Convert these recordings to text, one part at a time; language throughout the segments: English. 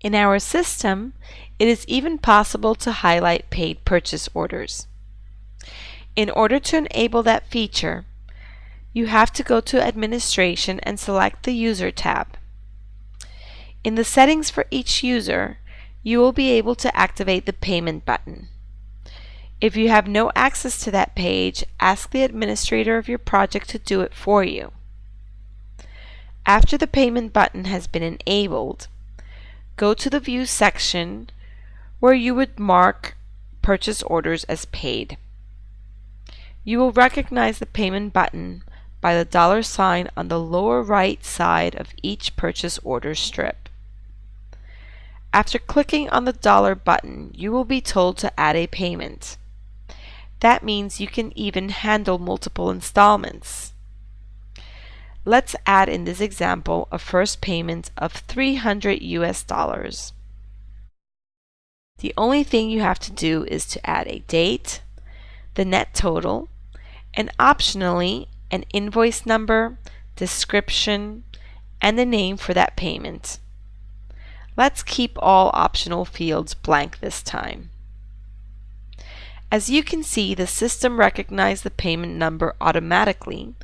In our system, it is even possible to highlight paid purchase orders. In order to enable that feature, you have to go to Administration and select the User tab. In the settings for each user, you will be able to activate the Payment button. If you have no access to that page, ask the administrator of your project to do it for you. After the Payment button has been enabled, go to the View section where you would mark purchase orders as paid. You will recognize the Payment button by the $sign on the lower right side of each purchase order strip. After clicking on the $button, you will be told to add a payment. That means you can even handle multiple installments. Let's add in this example a first payment of $300 US. The only thing you have to do is to add a date, the net total, and optionally an invoice number, description, and the name for that payment. Let's keep all optional fields blank this time. As you can see, the system recognized the payment number automatically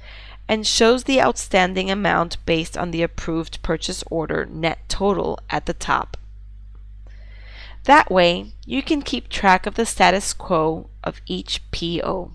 and shows the outstanding amount based on the approved purchase order net total at the top. That way, you can keep track of the status quo of each PO.